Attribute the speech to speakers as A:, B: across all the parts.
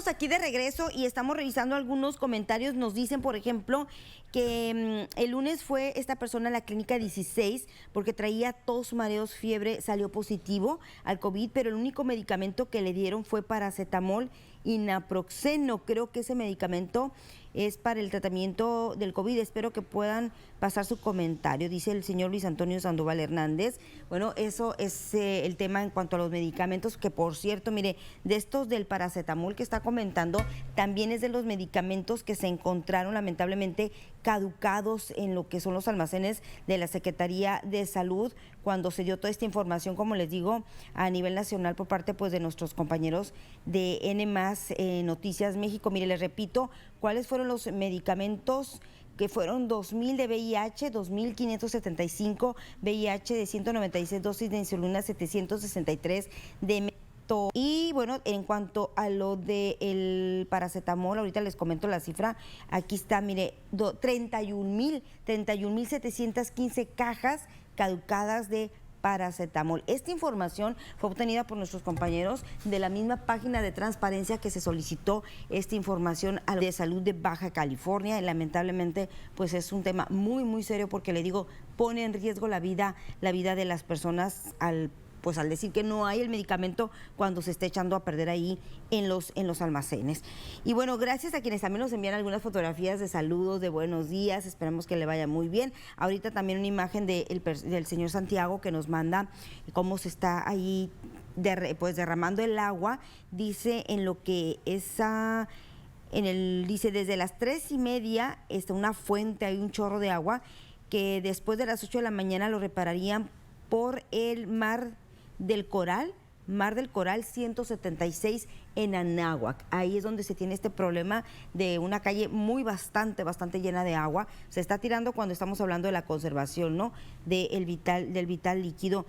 A: estamos aquí de regreso y estamos revisando algunos comentarios. Nos dicen, por ejemplo, que el lunes fue esta persona a la clínica 16 porque traía tos, mareos, fiebre, salió positivo al COVID, pero el único medicamento que le dieron fue paracetamol y naproxeno. Creo que ese medicamento es para el tratamiento del COVID. Espero que puedan pasar su comentario, dice el señor Luis Antonio Sandoval Hernández. Bueno, eso es el tema en cuanto a los medicamentos, que por cierto, mire, de estos del paracetamol que está comentando, también es de los medicamentos que se encontraron lamentablemente caducados en lo que son los almacenes de la Secretaría de Salud, cuando se dio toda esta información, como les digo, a nivel nacional por parte pues de nuestros compañeros de N+ Noticias México. Mire, les repito, ¿cuáles fueron los medicamentos? Que fueron 2.000 de VIH, 2.575 VIH, de 196 dosis de insulina, 763 de y bueno, en cuanto a lo del paracetamol, ahorita les comento la cifra, aquí está, mire, 31.715 cajas caducadas de paracetamol. Esta información fue obtenida por nuestros compañeros de la misma página de transparencia que se solicitó esta información a de salud de Baja California, y lamentablemente pues es un tema muy serio, porque le digo, pone en riesgo la vida de las personas al decir que no hay el medicamento cuando se está echando a perder ahí en los almacenes. Y bueno, gracias a quienes también nos envían algunas fotografías de saludos, de buenos días, esperamos que le vaya muy bien. Ahorita también una imagen del señor Santiago que nos manda cómo se está ahí derramando el agua, dice en lo que es dice desde las 3:30 está una fuente, hay un chorro de agua que después de las 8 de la mañana lo repararían por el Mar del Coral 176 en Anáhuac. Ahí es donde se tiene este problema de una calle bastante llena de agua. Se está tirando cuando estamos hablando de la conservación, ¿no? Del vital líquido.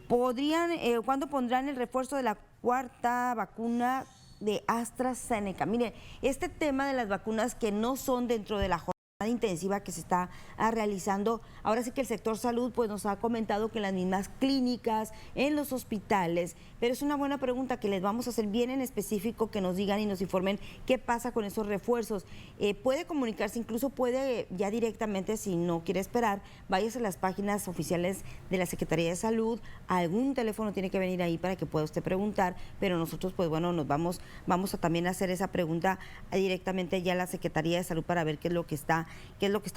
A: ¿Cuándo pondrán el refuerzo de la 4ª vacuna de AstraZeneca? Mire, este tema de las vacunas que no son dentro de la jornada intensiva que se está realizando, ahora sí que el sector salud pues nos ha comentado que en las mismas clínicas, en los hospitales, pero es una buena pregunta que les vamos a hacer bien en específico, que nos digan y nos informen qué pasa con esos refuerzos. Puede comunicarse, incluso puede ya directamente, si no quiere esperar, váyase a las páginas oficiales de la Secretaría de Salud, algún teléfono tiene que venir ahí para que pueda usted preguntar, pero nosotros pues bueno, nos vamos a también hacer esa pregunta directamente ya a la Secretaría de Salud para ver qué es lo que está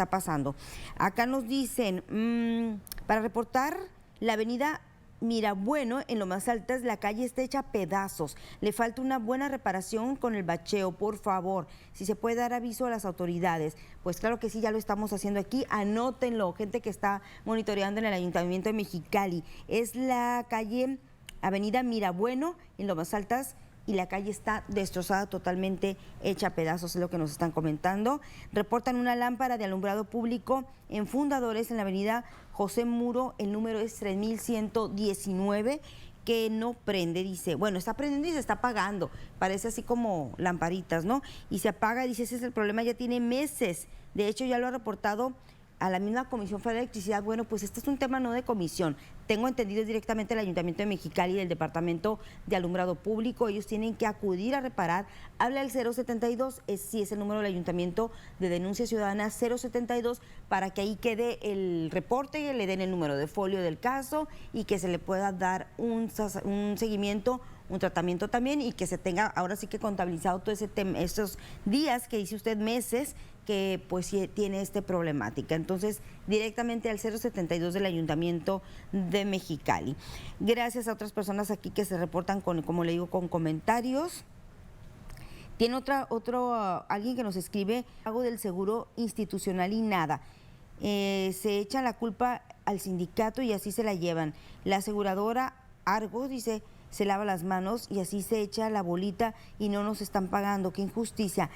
A: pasando. Acá nos dicen, para reportar la avenida Mirabueno, en lo más altas, la calle está hecha a pedazos. Le falta una buena reparación con el bacheo, por favor. Si se puede dar aviso a las autoridades. Pues claro que sí, ya lo estamos haciendo aquí. Anótenlo, gente que está monitoreando en el Ayuntamiento de Mexicali. Es la calle Avenida Mirabueno, en lo más altas, y la calle está destrozada, totalmente hecha a pedazos, es lo que nos están comentando. Reportan una lámpara de alumbrado público en Fundadores, en la avenida José Muro, el número es 3119, que no prende, dice, bueno, está prendiendo y se está apagando, parece así como lamparitas, ¿no? Y se apaga, dice, ese es el problema, ya tiene meses, de hecho ya lo ha reportado a la misma Comisión Federal de Electricidad. Bueno, pues este es un tema no de comisión, tengo entendido directamente el Ayuntamiento de Mexicali y del Departamento de Alumbrado Público. Ellos tienen que acudir a reparar. Habla el 072, sí es el número del Ayuntamiento de Denuncia Ciudadana, 072, para que ahí quede el reporte, le den el número de folio del caso y que se le pueda dar un seguimiento, un tratamiento también, y que se tenga ahora sí que contabilizado todo ese tema, esos días que dice usted, meses, que pues sí tiene esta problemática. Entonces, directamente al 072 del Ayuntamiento de Mexicali. Gracias a otras personas aquí que se reportan como le digo, con comentarios. Tiene alguien que nos escribe, pago del seguro institucional y nada. Se echa la culpa al sindicato y así se la llevan. La aseguradora Argos dice, se lava las manos y así se echa la bolita y no nos están pagando. ¡Qué injusticia!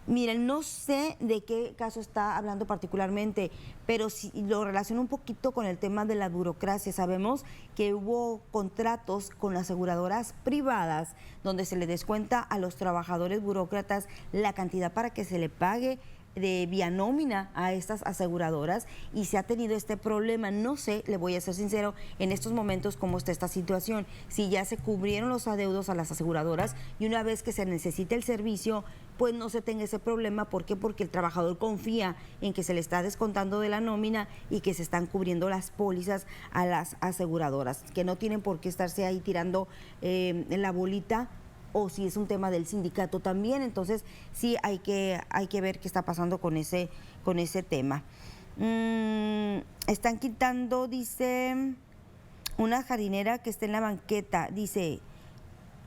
A: Miren, no sé de qué caso está hablando particularmente, pero si lo relaciono un poquito con el tema de la burocracia. Sabemos que hubo contratos con aseguradoras privadas donde se le descuenta a los trabajadores burócratas la cantidad para que se le pague de vía nómina a estas aseguradoras y se ha tenido este problema. No sé, le voy a ser sincero, en estos momentos cómo está esta situación, si ya se cubrieron los adeudos a las aseguradoras y una vez que se necesite el servicio, pues no se tenga ese problema. ¿Por qué? Porque el trabajador confía en que se le está descontando de la nómina y que se están cubriendo las pólizas a las aseguradoras, que no tienen por qué estarse ahí tirando en la bolita, o si es un tema del sindicato también. Entonces sí hay que ver qué está pasando con ese tema. Están quitando, dice, una jardinera que esté en la banqueta, dice...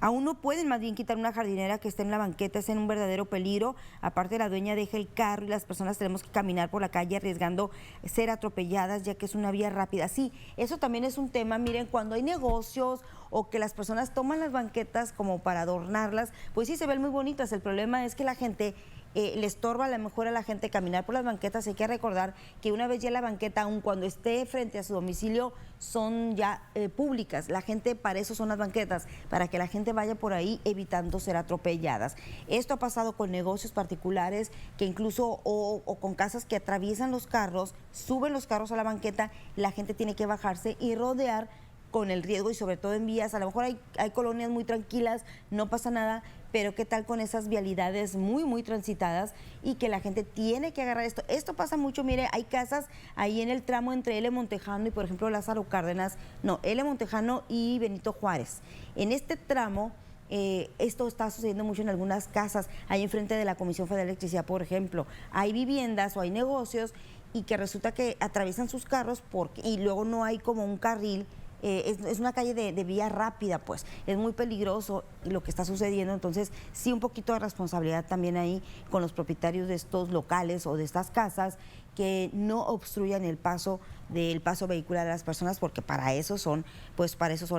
A: Aún no pueden más bien quitar una jardinera que esté en la banqueta, es en un verdadero peligro. Aparte, la dueña deja el carro y las personas tenemos que caminar por la calle arriesgando ser atropelladas, ya que es una vía rápida. Sí, eso también es un tema. Miren, cuando hay negocios o que las personas toman las banquetas como para adornarlas, pues sí se ven muy bonitas. El problema es que la gente... le estorba a lo mejor a la gente caminar por las banquetas. Hay que recordar que una vez ya la banqueta, aun cuando esté frente a su domicilio, son ya públicas. La gente, para eso son las banquetas, para que la gente vaya por ahí evitando ser atropelladas. Esto ha pasado con negocios particulares que incluso o con casas que atraviesan los carros, suben los carros a la banqueta, la gente tiene que bajarse y rodear con el riesgo, y sobre todo en vías, a lo mejor hay colonias muy tranquilas, no pasa nada, pero qué tal con esas vialidades muy transitadas y que la gente tiene que agarrar esto. Esto pasa mucho, mire, hay casas ahí en el tramo entre L. Montejano y por ejemplo Lázaro Cárdenas, no, L. Montejano y Benito Juárez. En este tramo, esto está sucediendo mucho en algunas casas, ahí enfrente de la Comisión Federal de Electricidad, por ejemplo, hay viviendas o hay negocios y que resulta que atraviesan sus carros y luego no hay como un carril. Es una calle de vía rápida, pues es muy peligroso lo que está sucediendo. Entonces sí, un poquito de responsabilidad también ahí con los propietarios de estos locales o de estas casas, que no obstruyan el paso vehicular de las personas, porque para eso son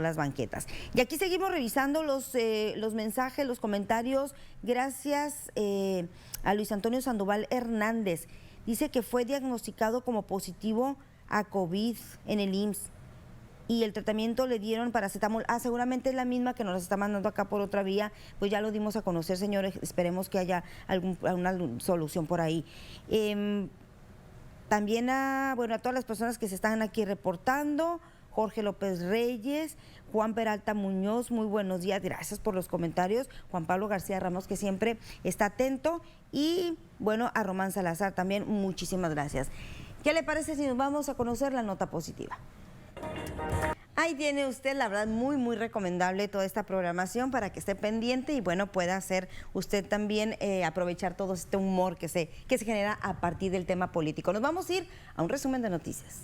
A: las banquetas. Y aquí seguimos revisando los mensajes, los comentarios. Gracias a Luis Antonio Sandoval Hernández. Dice que fue diagnosticado como positivo a COVID en el IMSS. Y el tratamiento le dieron paracetamol. Seguramente es la misma que nos está mandando acá por otra vía. Pues ya lo dimos a conocer, señores. Esperemos que haya alguna solución por ahí. También a todas las personas que se están aquí reportando. Jorge López Reyes, Juan Peralta Muñoz, muy buenos días, gracias por los comentarios. Juan Pablo García Ramos, que siempre está atento. Y a Román Salazar también, muchísimas gracias. ¿Qué le parece si nos vamos a conocer la nota positiva? Ahí tiene usted, la verdad, muy recomendable toda esta programación para que esté pendiente y pueda hacer usted también aprovechar todo este humor que se genera a partir del tema político. Nos vamos a ir a un resumen de noticias.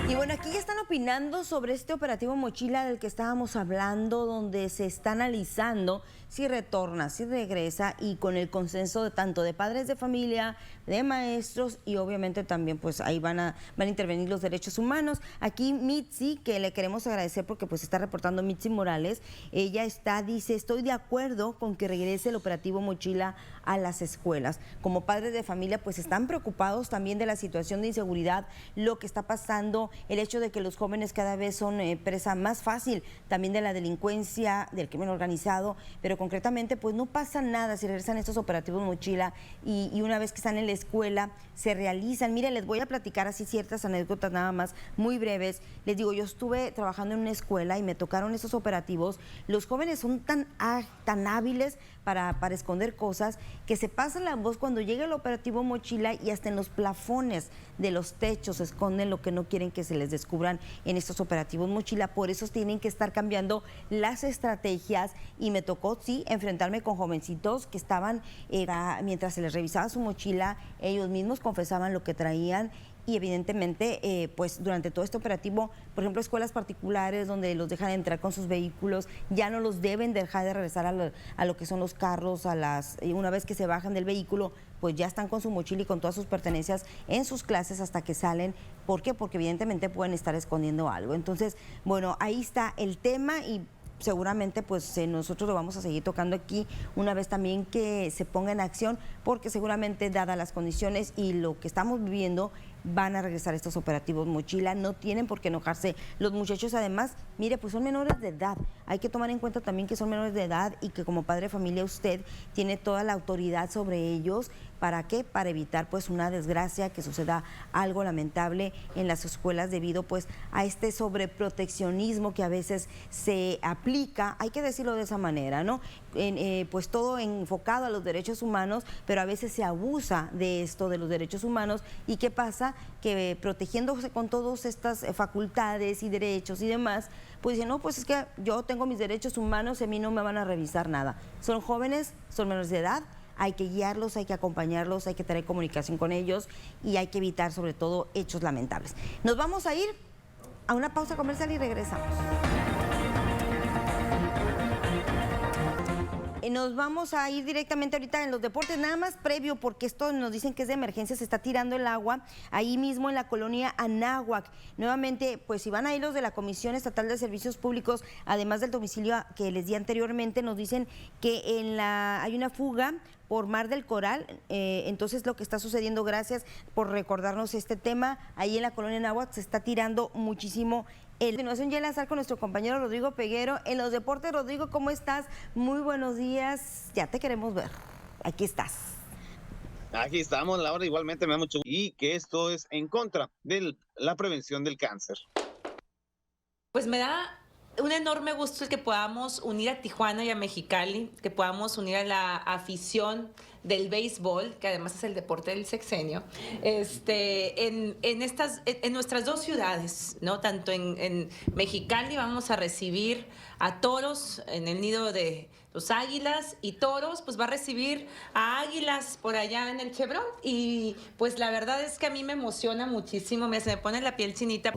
A: Y aquí ya están opinando sobre este operativo Mochila del que estábamos hablando, donde se está analizando si retorna, si regresa, y con el consenso de tanto de padres de familia, de maestros, y obviamente también ahí van a intervenir los derechos humanos. Aquí Mitzi, que le queremos agradecer porque está reportando Mitzi Morales, ella dice, estoy de acuerdo con que regrese el operativo Mochila a las escuelas. Como padres de familia están preocupados también de la situación de inseguridad, lo que está pasando, el hecho de que los jóvenes cada vez son presa más fácil también de la delincuencia, del crimen organizado, pero concretamente no pasa nada si regresan estos operativos Mochila y una vez que están en la escuela se realizan. Mire, les voy a platicar así ciertas anécdotas nada más, muy breves. Les digo, yo estuve trabajando en una escuela y me tocaron esos operativos. Los jóvenes son tan hábiles para esconder cosas que se pasan la voz cuando llega el operativo Mochila y hasta en los plafones de los techos esconden lo que no quieren que se les descubran en estos operativos Mochila. Por eso tienen que estar cambiando las estrategias y me tocó, sí, enfrentarme con jovencitos que estaban, mientras se les revisaba su mochila, ellos mismos confesaban lo que traían. Y evidentemente, durante todo este operativo, por ejemplo, escuelas particulares donde los dejan entrar con sus vehículos, ya no los deben dejar de regresar a lo que son los carros, una vez que se bajan del vehículo, pues ya están con su mochila y con todas sus pertenencias en sus clases hasta que salen. ¿Por qué? Porque evidentemente pueden estar escondiendo algo. Entonces, ahí está el tema y seguramente nosotros lo vamos a seguir tocando aquí una vez también que se ponga en acción, porque seguramente dadas las condiciones y lo que estamos viviendo, van a regresar estos operativos mochila, no tienen por qué enojarse los muchachos. Además, mire, pues son menores de edad, hay que tomar en cuenta también que son menores de edad y que como padre de familia usted tiene toda la autoridad sobre ellos. ¿Para qué? Para evitar pues una desgracia, que suceda algo lamentable en las escuelas debido pues a este sobreproteccionismo que a veces se aplica, hay que decirlo de esa manera, ¿no? Pues todo enfocado a los derechos humanos, pero a veces se abusa de esto de los derechos humanos. ¿Y qué pasa? Que protegiéndose con todas estas facultades y derechos y demás, pues dicen, no, pues es que yo tengo mis derechos humanos y a mí no me van a revisar nada. Son jóvenes, son menores de edad, hay que guiarlos, hay que acompañarlos, hay que tener comunicación con ellos y hay que evitar sobre todo hechos lamentables. Nos vamos a ir a una pausa comercial y regresamos. Nos vamos a ir directamente ahorita en los deportes, nada más previo, porque esto nos dicen que es de emergencia, se está tirando el agua ahí mismo en la colonia Anáhuac. Nuevamente, pues si van a ir los de la Comisión Estatal de Servicios Públicos, además del domicilio que les di anteriormente, nos dicen que hay una fuga por Mar del Coral. Entonces lo que está sucediendo, gracias por recordarnos este tema, ahí en la colonia Anáhuac se está tirando muchísimo. A continuación ya enlazar con nuestro compañero Rodrigo Peguero en los deportes. Rodrigo, ¿cómo estás? Muy buenos días, ya te queremos ver. Aquí estás.
B: Aquí estamos, Laura, igualmente me da mucho gusto y que esto es en contra de la prevención del cáncer.
C: Pues me da un enorme gusto el que podamos unir a Tijuana y a Mexicali, que podamos unir a la afición del béisbol, que además es el deporte del sexenio, en nuestras dos ciudades, ¿no? Tanto en Mexicali vamos a recibir a Toros en el nido de los Águilas, y Toros pues va a recibir a Águilas por allá en el Chevron, y pues la verdad es que a mí me emociona muchísimo, se me pone la piel chinita.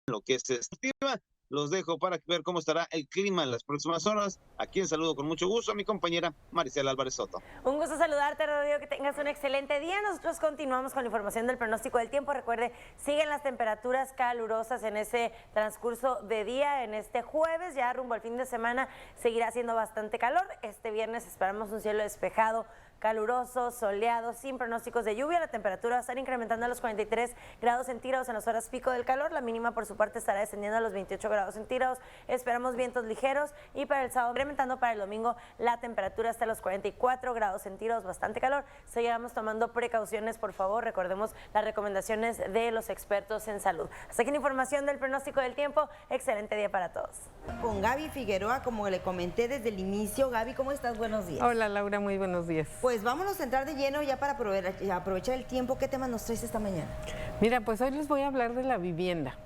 B: En lo que se estima, los dejo para ver cómo estará el clima en las próximas horas. A quien saludo con mucho gusto a mi compañera Maricela Álvarez Soto.
D: Un gusto saludarte, Rodrigo, que tengas un excelente día. Nosotros continuamos con la información del pronóstico del tiempo. Recuerde, siguen las temperaturas calurosas en ese transcurso de día, en este jueves, ya rumbo al fin de semana seguirá haciendo bastante calor. Este viernes esperamos un cielo despejado, caluroso, soleado, sin pronósticos de lluvia. La temperatura va a estar incrementando a los 43 grados centígrados en las horas pico del calor. La mínima, por su parte, estará descendiendo a los 28 grados centígrados. Esperamos vientos ligeros, y para el sábado, incrementando para el domingo la temperatura hasta los 44 grados centígrados, bastante calor. Seguiremos tomando precauciones, por favor. Recordemos las recomendaciones de los expertos en salud. Hasta aquí la información del pronóstico del tiempo. Excelente día para todos.
A: Con Gaby Figueroa, como le comenté desde el inicio. Gaby, ¿cómo estás? Buenos días.
E: Hola, Laura, muy buenos días.
A: Pues vámonos a entrar de lleno ya para aprovechar el tiempo. ¿Qué tema nos traes esta mañana?
E: Mira, pues hoy les voy a hablar de la vivienda.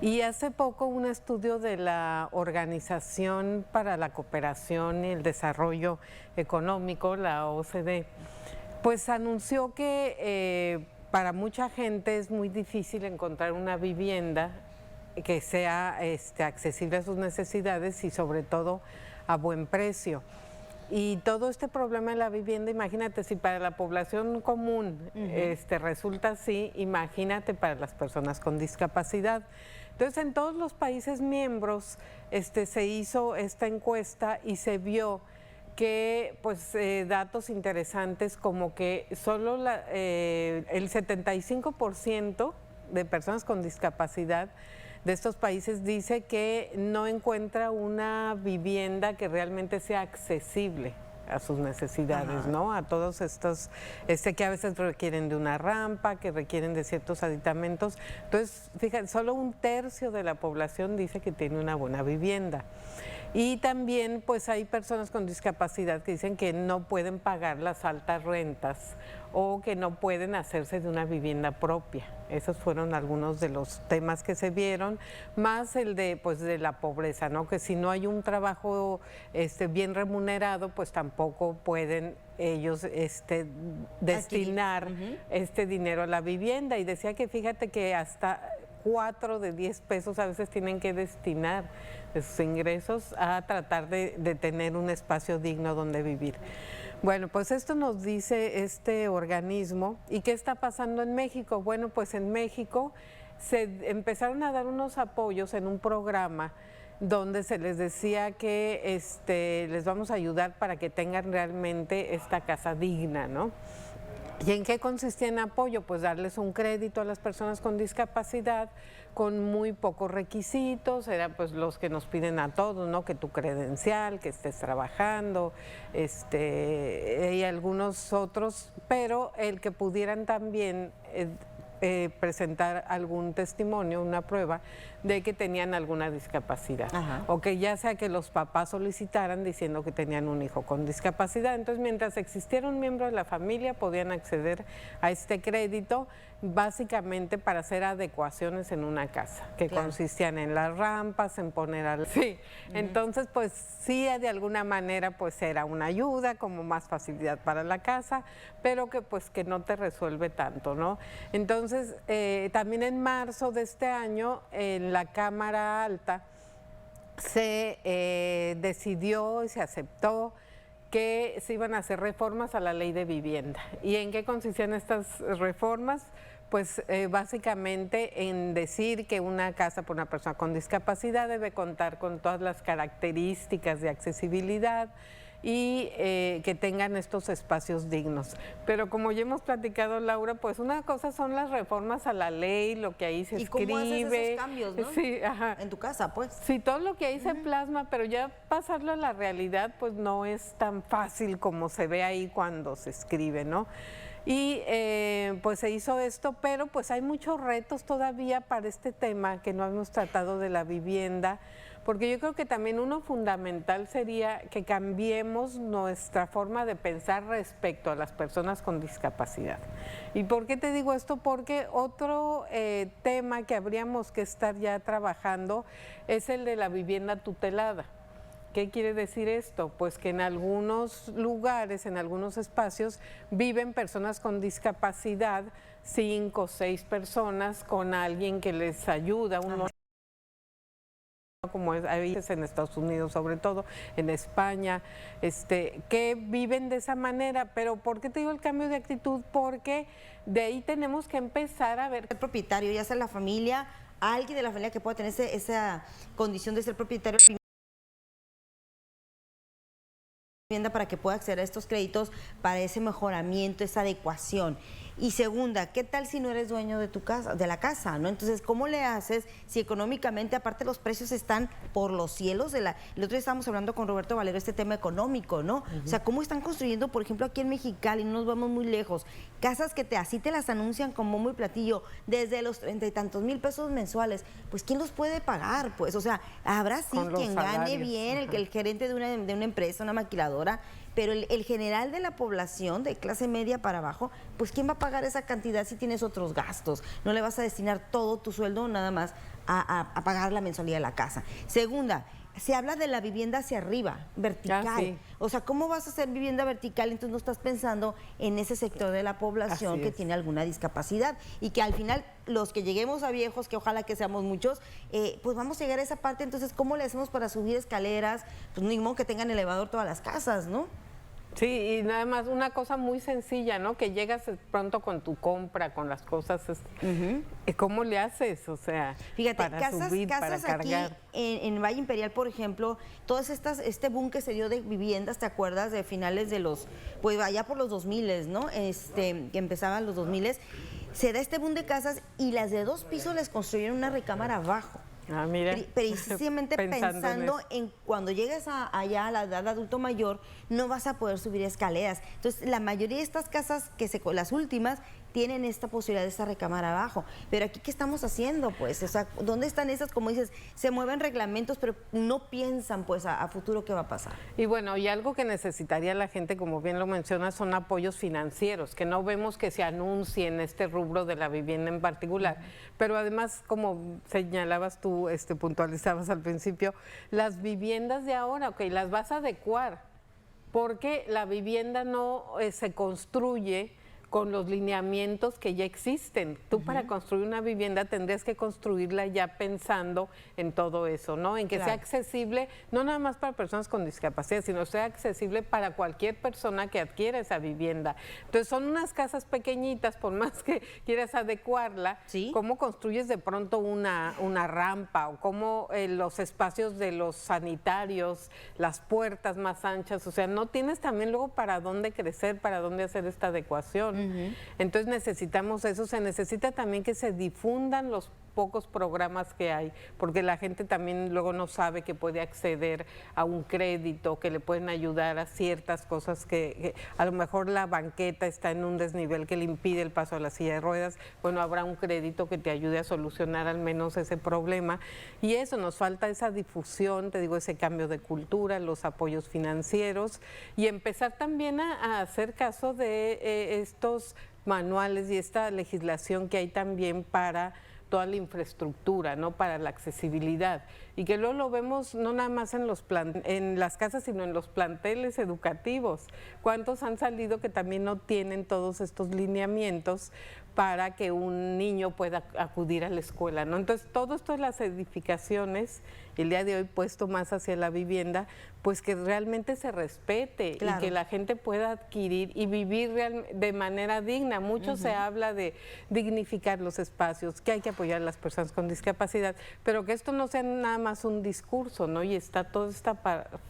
E: Y hace poco un estudio de la Organización para la Cooperación y el Desarrollo Económico, la OCDE, pues anunció que para mucha gente es muy difícil encontrar una vivienda que sea accesible a sus necesidades y sobre todo a buen precio. Y todo este problema de la vivienda, imagínate, si para la población común resulta así, imagínate para las personas con discapacidad. Entonces, en todos los países miembros se hizo esta encuesta y se vio que datos interesantes como que solo el 75% de personas con discapacidad de estos países dice que no encuentra una vivienda que realmente sea accesible a sus necesidades, ¿no? A todos estos que a veces requieren de una rampa, que requieren de ciertos aditamentos. Entonces, fíjate, solo 1/3 de la población dice que tiene una buena vivienda. Y también pues hay personas con discapacidad que dicen que no pueden pagar las altas rentas o que no pueden hacerse de una vivienda propia. Esos fueron algunos de los temas que se vieron, más el de la pobreza, ¿no? Que si no hay un trabajo bien remunerado, pues tampoco pueden ellos destinar este dinero a la vivienda. Y decía que fíjate que hasta 4 de 10 pesos a veces tienen que destinar de sus ingresos a tratar de tener un espacio digno donde vivir. Bueno, pues esto nos dice este organismo. ¿Y qué está pasando en México? Bueno, pues en México se empezaron a dar unos apoyos en un programa donde se les decía que les vamos a ayudar para que tengan realmente esta casa digna, ¿no? ¿Y en qué consistía en apoyo? Pues darles un crédito a las personas con discapacidad con muy pocos requisitos, eran pues los que nos piden a todos, ¿no? Que tu credencial, que estés trabajando, y algunos otros, pero el que pudieran también presentar algún testimonio, una prueba de que tenían alguna discapacidad.
A: Ajá.
E: O que ya sea que los papás solicitaran diciendo que tenían un hijo con discapacidad. Entonces, mientras existiera un miembro de la familia, podían acceder a este crédito, básicamente para hacer adecuaciones en una casa, que
A: claro,
E: consistían en las rampas, en poner sí. Entonces, pues sí, de alguna manera, pues era una ayuda, como más facilidad para la casa, pero que pues que no te resuelve tanto, ¿no? Entonces, también en marzo de este año, en la Cámara Alta, se decidió y se aceptó que se iban a hacer reformas a la ley de vivienda. ¿Y en qué consistían estas reformas? Pues básicamente en decir que una casa por una persona con discapacidad debe contar con todas las características de accesibilidad y que tengan estos espacios dignos. Pero como ya hemos platicado, Laura, pues una cosa son las reformas a la ley, lo que ahí se escribe.
A: ¿Y cómo haces esos cambios, no?
E: Sí, ajá.
A: En tu casa, pues.
E: Sí, todo lo que ahí se plasma, pero ya pasarlo a la realidad, pues no es tan fácil como se ve ahí cuando se escribe, ¿no? Y pues se hizo esto, pero pues hay muchos retos todavía para este tema que no hemos tratado de la vivienda, porque yo creo que también uno fundamental sería que cambiemos nuestra forma de pensar respecto a las personas con discapacidad. ¿Y por qué te digo esto? Porque otro tema que habríamos que estar ya trabajando es el de la vivienda tutelada. ¿Qué quiere decir esto? Pues que en algunos lugares, en algunos espacios, viven personas con discapacidad, 5 o 6 personas, con alguien que les ayuda, uno como es en Estados Unidos, sobre todo en España, que viven de esa manera. Pero ¿por qué te digo el cambio de actitud? Porque de ahí tenemos que empezar a ver.
A: El propietario, ya sea la familia, alguien de la familia que pueda tener esa condición de ser propietario de vivienda para que pueda acceder a estos créditos para ese mejoramiento, esa adecuación. Y segunda, ¿qué tal si no eres dueño de tu casa, de la casa, ¿no? Entonces, ¿cómo le haces si económicamente, aparte los precios están por los cielos? El otro día estábamos hablando con Roberto Valero este tema económico, ¿no? O sea, ¿cómo están construyendo, por ejemplo, aquí en Mexicali, no nos vamos muy lejos, casas que así te las anuncian como muy platillo, desde los 30 y tantos mil pesos mensuales? Pues, ¿quién los puede pagar? Pues, o sea, habrá sí quien gane bien, el gerente de una empresa, una maquiladora, pero el general de la población, de clase media para abajo, pues ¿quién va a pagar esa cantidad si tienes otros gastos? No le vas a destinar todo tu sueldo nada más a pagar la mensualidad de la casa. Segunda, se habla de la vivienda hacia arriba, vertical. Sí. O sea, ¿cómo vas a hacer vivienda vertical? Entonces no estás pensando en ese sector de la población que tiene alguna discapacidad y que al final los que lleguemos a viejos, que ojalá que seamos muchos, pues vamos a llegar a esa parte. Entonces, ¿cómo le hacemos para subir escaleras? Pues ni modo que tengan elevador todas las casas, ¿no?
E: Sí, y nada más una cosa muy sencilla, ¿no? Que llegas pronto con tu compra, con las cosas, ¿cómo le haces? O sea,
A: fíjate,
E: para subir, para cargar.
A: Aquí en Valle Imperial, por ejemplo, todas este boom que se dio de viviendas, ¿te acuerdas? De finales de pues allá por los 2000, ¿no? Que empezaban los 2000, se da este boom de casas y las de 2 pisos les construyeron una recámara abajo.
E: Ah, mira.
A: Precisamente pensando en cuando llegues allá a la edad de adulto mayor, no vas a poder subir escaleras. Entonces, la mayoría de estas casas, las últimas, tienen esta posibilidad de esta recámara abajo. Pero aquí, ¿qué estamos haciendo? Pues, o sea, ¿dónde están esas? Como dices, se mueven reglamentos, pero no piensan, pues, a futuro qué va a pasar.
E: Y bueno, y algo que necesitaría la gente, como bien lo mencionas, son apoyos financieros, que no vemos que se anuncie en este rubro de la vivienda en particular. Pero además, como señalabas tú, puntualizabas al principio, las viviendas de ahora, ok, las vas a adecuar, porque la vivienda no se construye con los lineamientos que ya existen. Tú para construir una vivienda tendrías que construirla ya pensando en todo eso, ¿no? En que sea accesible, no nada más para personas con discapacidad, sino sea accesible para cualquier persona que adquiera esa vivienda. Entonces son unas casas pequeñitas, por más que quieras adecuarla, ¿cómo construyes de pronto una rampa? O cómo los espacios de los sanitarios, las puertas más anchas, o sea, no tienes también luego para dónde crecer, para dónde hacer esta adecuación. Entonces necesitamos eso, se necesita también que se difundan los pocos programas que hay, porque la gente también luego no sabe que puede acceder a un crédito, que le pueden ayudar a ciertas cosas que a lo mejor la banqueta está en un desnivel que le impide el paso a la silla de ruedas. Bueno, habrá un crédito que te ayude a solucionar al menos ese problema, y eso nos falta, esa difusión, te digo, ese cambio de cultura, los apoyos financieros, y empezar también a hacer caso de estos manuales y esta legislación que hay también para toda la infraestructura, ¿no? Para la accesibilidad, y que luego lo vemos no nada más en en las casas, sino en los planteles educativos. ¿Cuántos han salido que también no tienen todos estos lineamientos para que un niño pueda acudir a la escuela, ¿no? Entonces, todo esto de las edificaciones, el día de hoy puesto más hacia la vivienda, pues que realmente se respete, claro, y que la gente pueda adquirir y vivir de manera digna. Mucho se habla de dignificar los espacios, que hay que apoyar a las personas con discapacidad, pero que esto no sea nada más un discurso, ¿no? Y está toda esta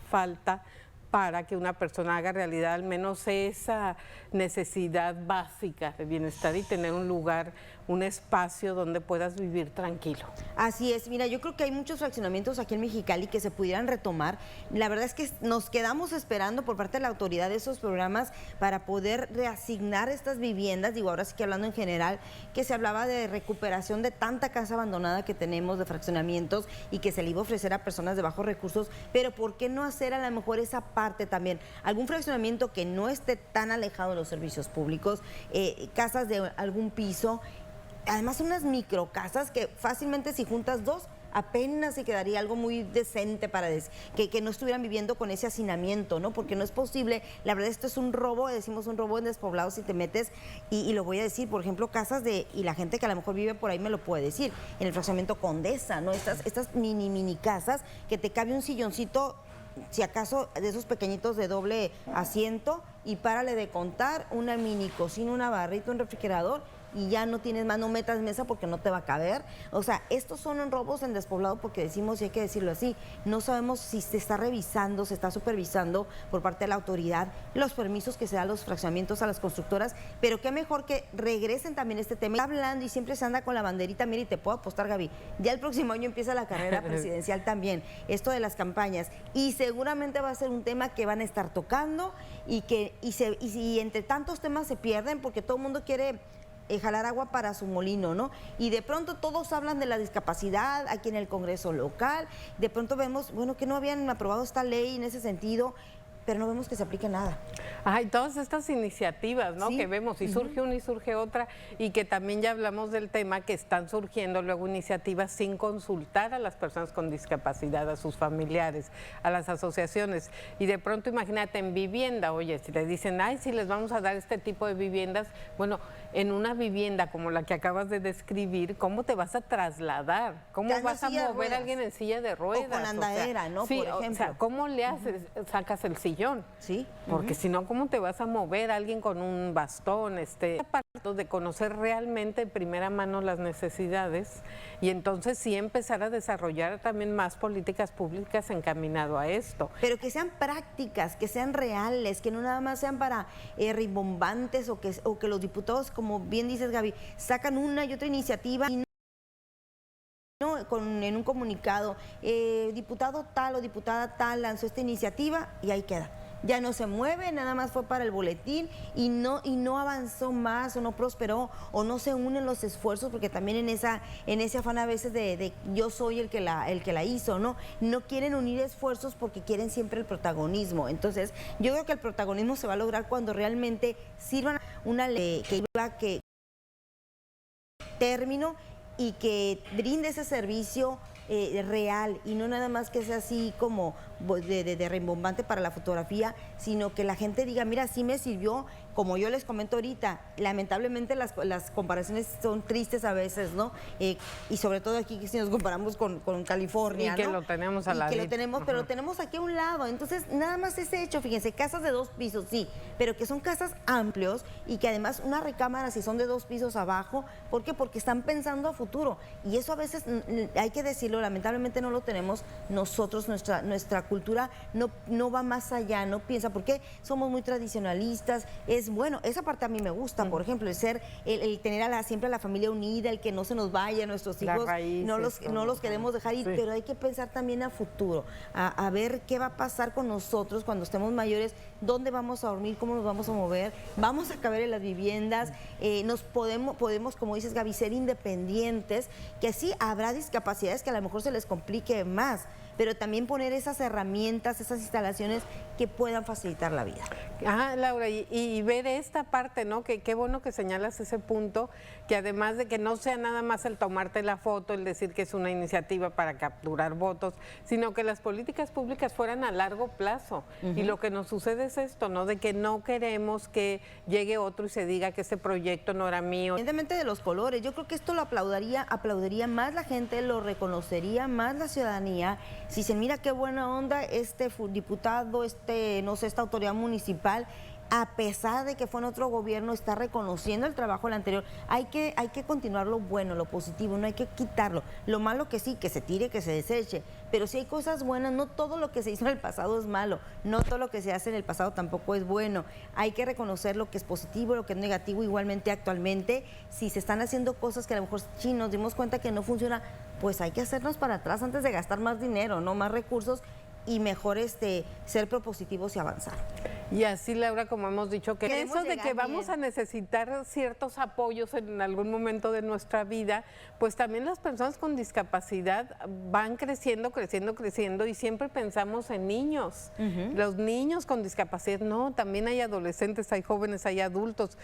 E: falta para que una persona haga realidad al menos esa necesidad básica de bienestar y tener un lugar, un espacio donde puedas vivir tranquilo.
A: Así es, mira, yo creo que hay muchos fraccionamientos aquí en Mexicali que se pudieran retomar. La verdad es que nos quedamos esperando por parte de la autoridad de esos programas para poder reasignar estas viviendas. Digo, ahora sí que hablando en general, que se hablaba de recuperación de tanta casa abandonada que tenemos, de fraccionamientos, y que se le iba a ofrecer a personas de bajos recursos, pero ¿por qué no hacer a lo mejor esa parte también? Algún fraccionamiento que no esté tan alejado de los servicios públicos, casas de algún piso, además unas microcasas que fácilmente si juntas dos, apenas se quedaría algo muy decente para que no estuvieran viviendo con ese hacinamiento, ¿no? Porque no es posible, la verdad esto es un robo, decimos un robo en despoblados si te metes, y lo voy a decir, por ejemplo, casas y la gente que a lo mejor vive por ahí me lo puede decir, en el fraccionamiento Condesa, ¿no? Estas mini casas que te cabe un silloncito, si acaso de esos pequeñitos de doble asiento, y párale de contar, una mini cocina, una barrita, un refrigerador, y ya no tienes más, no metas mesa porque no te va a caber. O sea, estos son robos en despoblado porque decimos, y hay que decirlo así, no sabemos si se está revisando, se está supervisando por parte de la autoridad los permisos que se dan a los fraccionamientos, a las constructoras, pero qué mejor que regresen también este tema. Está hablando y siempre se anda con la banderita, mira, y te puedo apostar, Gaby, ya el próximo año empieza la carrera presidencial también, esto de las campañas, y seguramente va a ser un tema que van a estar tocando, y entre tantos temas se pierden porque todo el mundo quiere jalar agua para su molino, ¿no? Y de pronto todos hablan de la discapacidad aquí en el Congreso local, de pronto vemos, bueno, que no habían aprobado esta ley en ese sentido, pero no vemos que se aplique nada.
E: Ay, todas estas iniciativas, ¿no? Sí. Que vemos, y surge una y surge otra, y que también ya hablamos del tema, que están surgiendo luego iniciativas sin consultar a las personas con discapacidad, a sus familiares, a las asociaciones. Y de pronto imagínate en vivienda, oye, si le dicen, ay, si les vamos a dar este tipo de viviendas, bueno, en una vivienda como la que acabas de describir, ¿cómo te vas a trasladar? ¿Cómo vas a mover a alguien en silla de ruedas?
A: O con andadera, ¿no?
E: Sí,
A: por ejemplo.
E: O sea, ¿cómo le haces? Sacas el sillón.
A: Sí.
E: Porque si no, ¿cómo te vas a mover a alguien con un bastón? Aparte de conocer realmente de primera mano las necesidades, y entonces sí empezar a desarrollar también más políticas públicas encaminado a esto.
A: Pero que sean prácticas, que sean reales, que no nada más sean para rimbombantes, o que los diputados, como bien dices, Gaby, sacan una y otra iniciativa y en un comunicado, diputado tal o diputada tal lanzó esta iniciativa y ahí queda. Ya no se mueve, nada más fue para el boletín y no avanzó más, o no prosperó, o no se unen los esfuerzos, porque también en ese afán a veces de yo soy el que la hizo, ¿no? No quieren unir esfuerzos porque quieren siempre el protagonismo. Entonces, yo creo que el protagonismo se va a lograr cuando realmente sirvan una ley que término y que brinde ese servicio real, y no nada más que sea así como de rimbombante para la fotografía, sino que la gente diga, mira, sí me sirvió. Como yo les comento ahorita, lamentablemente las comparaciones son tristes a veces, ¿no? Y sobre todo aquí, si nos comparamos con California,
E: y que
A: ¿no?
E: lo tenemos al lado.
A: Que lo tenemos, pero lo tenemos aquí a un lado. Entonces, nada más ese hecho, fíjense, casas de 2 pisos, sí, pero que son casas amplios, y que además una recámara, si son de 2 pisos abajo, ¿por qué? Porque están pensando a futuro. Y eso a veces, hay que decirlo, lamentablemente no lo tenemos nosotros, nuestra nuestra cultura no va más allá, no piensa, porque somos muy tradicionalistas. Es bueno, esa parte a mí me gusta, por ejemplo, el tener siempre a la familia unida, el que no se nos vaya, nuestros hijos no los queremos dejar ir, pero hay que pensar también a futuro, a ver qué va a pasar con nosotros cuando estemos mayores, dónde vamos a dormir, cómo nos vamos a mover, vamos a caber en las viviendas, podemos, como dices, Gaby, ser independientes, que sí habrá discapacidades que a lo mejor se les complique más, pero también poner esas herramientas, esas instalaciones que puedan facilitar la vida.
E: Ajá, Laura, y ver esta parte, ¿no? Que qué bueno que señalas ese punto, que además de que no sea nada más el tomarte la foto, el decir que es una iniciativa para capturar votos, sino que las políticas públicas fueran a largo plazo. Y lo que nos sucede es esto, ¿no? De que no queremos que llegue otro y se diga que este proyecto no era mío.
A: Independientemente de los colores, yo creo que esto lo aplaudiría más la gente, lo reconocería más la ciudadanía, si se mira qué buena onda este diputado, no sé, esta autoridad municipal, a pesar de que fue en otro gobierno, está reconociendo el trabajo del anterior. Hay que continuar lo bueno, lo positivo, no hay que quitarlo. Lo malo que sí, que se tire, que se deseche. Pero si hay cosas buenas, no todo lo que se hizo en el pasado es malo, no todo lo que se hace en el pasado tampoco es bueno. Hay que reconocer lo que es positivo, lo que es negativo. Igualmente actualmente, si se están haciendo cosas que a lo mejor sí nos dimos cuenta que no funciona, pues hay que hacernos para atrás antes de gastar más dinero, no más recursos, y mejor ser propositivos y avanzar.
E: Y así, Laura, como hemos dicho, que
A: Queremos
E: eso de que
A: llegar
E: vamos a necesitar ciertos apoyos en algún momento de nuestra vida, pues también las personas con discapacidad van creciendo y siempre pensamos en niños. Los niños con discapacidad, no, también hay adolescentes, hay jóvenes, hay adultos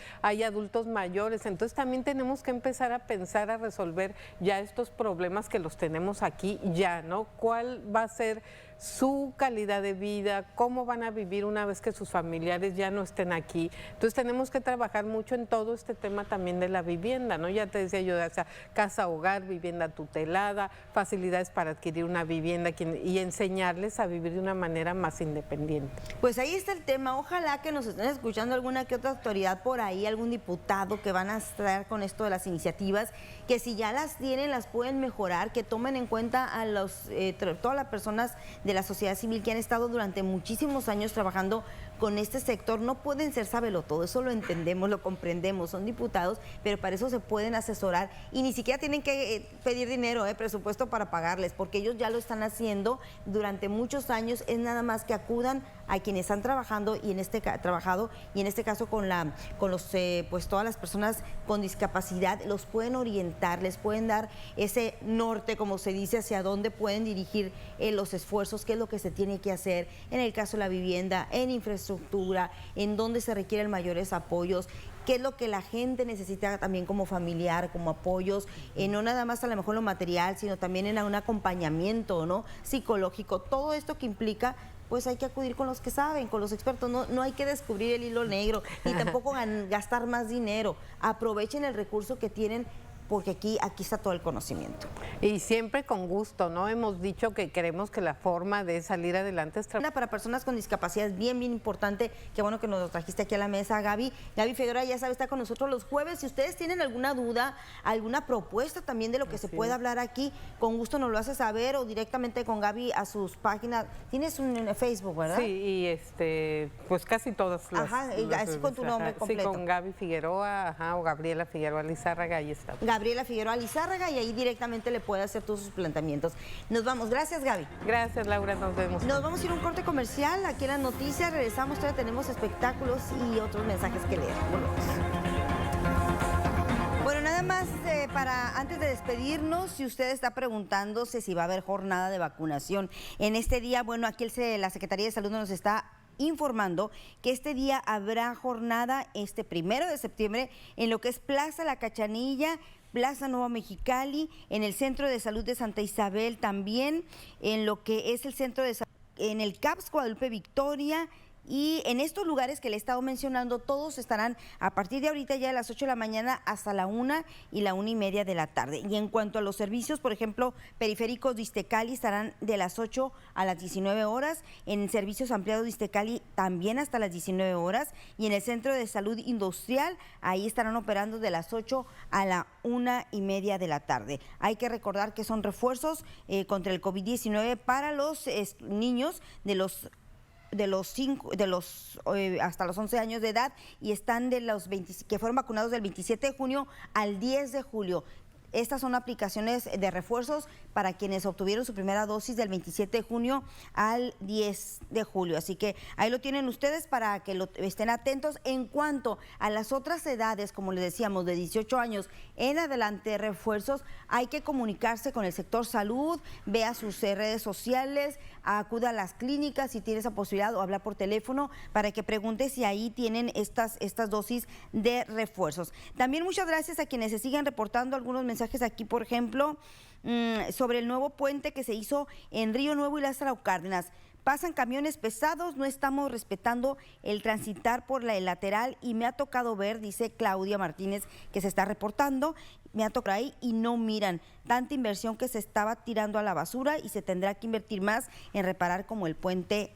E: mayores, entonces también tenemos que empezar a pensar, a resolver ya estos problemas que los tenemos aquí ya, ¿no? ¿Cuál va a ser su calidad de vida, cómo van a vivir una vez que sus familiares ya no estén aquí? Entonces tenemos que trabajar mucho en todo este tema también de la vivienda, ¿no? Ya te decía yo, o sea, casa, hogar, vivienda tutelada, facilidades para adquirir una vivienda y enseñarles a vivir de una manera más independiente.
A: Pues ahí está el tema. Ojalá que nos estén escuchando alguna que otra autoridad por ahí, algún diputado que van a estar con esto de las iniciativas, que si ya las tienen, las pueden mejorar, que tomen en cuenta a todas las personas de la sociedad civil que han estado durante muchísimos años trabajando con este sector. No pueden ser sabelotodo, eso lo entendemos, lo comprendemos, son diputados, pero para eso se pueden asesorar y ni siquiera tienen que pedir dinero, presupuesto para pagarles, porque ellos ya lo están haciendo durante muchos años. Es nada más que acudan a quienes están trabajando y en este caso pues todas las personas con discapacidad, los pueden orientar, les pueden dar ese norte, como se dice, hacia dónde pueden dirigir los esfuerzos, qué es lo que se tiene que hacer en el caso de la vivienda, en infraestructura, en dónde se requieren mayores apoyos, qué es lo que la gente necesita también como familiar, como apoyos, no nada más a lo mejor lo material, sino también en un acompañamiento, ¿no?, psicológico. Todo esto que implica, pues hay que acudir con los que saben, con los expertos. No hay que descubrir el hilo negro, ni tampoco gastar más dinero. Aprovechen el recurso que tienen, porque aquí está todo el conocimiento.
E: Y siempre con gusto, ¿no? Hemos dicho que queremos que la forma de salir adelante es
A: para personas con discapacidad es bien importante. Qué bueno que nos lo trajiste aquí a la mesa, Gaby. Gaby Figueroa, ya sabe, está con nosotros los jueves. Si ustedes tienen alguna duda, alguna propuesta también de lo que se puede hablar aquí, con gusto nos lo hace saber, o directamente con Gaby a sus páginas. Tienes un Facebook, ¿verdad?
E: Sí, y pues casi todas las...
A: Ajá, así con tu nombre completo.
E: Sí, con Gaby Figueroa, o Gabriela Figueroa Lizárraga, ahí está.
A: Gabriela Figueroa Lizárraga, y ahí directamente le puede hacer todos sus planteamientos. Nos vamos. Gracias, Gaby.
E: Gracias, Laura. Nos vemos.
A: Nos vamos a ir a un corte comercial. Aquí en las noticias regresamos. Todavía tenemos espectáculos y otros mensajes que leer. Volvemos. Bueno, nada más antes de despedirnos, si usted está preguntándose si va a haber jornada de vacunación en este día, bueno, aquí la Secretaría de Salud nos está informando que este día habrá jornada 1 de septiembre en lo que es Plaza La Cachanilla, Plaza Nueva Mexicali, en el Centro de Salud de Santa Isabel también, en lo que es el Centro de Salud, en el CAPS Guadalupe Victoria Y en estos lugares que le he estado mencionando, todos estarán a partir de ahorita ya de las 8 de la mañana hasta la 1 y la 1:30 de la tarde. Y en cuanto a los servicios, por ejemplo, periféricos de Iztecali estarán de las 8 a las 19 horas, en servicios ampliados de Iztecali también hasta las 19 horas, y en el Centro de Salud Industrial, ahí estarán operando de las 8 a la 1:30 de la tarde. Hay que recordar que son refuerzos contra el COVID-19 para los niños hasta los 11 años de edad, y están que fueron vacunados del 27 de junio al 10 de julio. Estas son aplicaciones de refuerzos para quienes obtuvieron su primera dosis del 27 de junio al 10 de julio. Así que ahí lo tienen ustedes para que estén atentos. En cuanto a las otras edades, como les decíamos, de 18 años en adelante, refuerzos, hay que comunicarse con el sector salud, vea sus redes sociales, acuda a las clínicas si tiene esa posibilidad, o habla por teléfono para que pregunte si ahí tienen estas dosis de refuerzos. También muchas gracias a quienes se siguen reportando algunos mensajes aquí, por ejemplo, sobre el nuevo puente que se hizo en Río Nuevo y Lázaro Cárdenas. Pasan camiones pesados, no estamos respetando el transitar por el lateral, y me ha tocado ver, dice Claudia Martínez, que se está reportando, me ha tocado ahí y no miran tanta inversión que se estaba tirando a la basura, y se tendrá que invertir más en reparar como el puente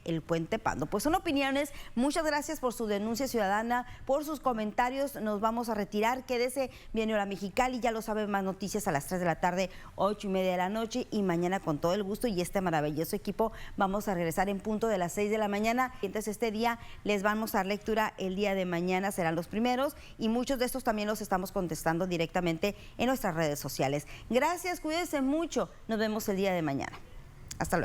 A: Pando. Pues son opiniones. Muchas gracias por su denuncia ciudadana, por sus comentarios. Nos vamos a retirar. Quédese bien, Hora Mexicali, ya lo saben, más noticias a las 3 de la tarde, 8:30 de la noche, y mañana con todo el gusto y este maravilloso equipo vamos a regresar en punto de las 6 de la mañana. Entonces este día les vamos a dar lectura, el día de mañana serán los primeros, y muchos de estos también los estamos contestando directamente en nuestras redes sociales. Gracias, cuídense mucho. Nos vemos el día de mañana. Hasta luego.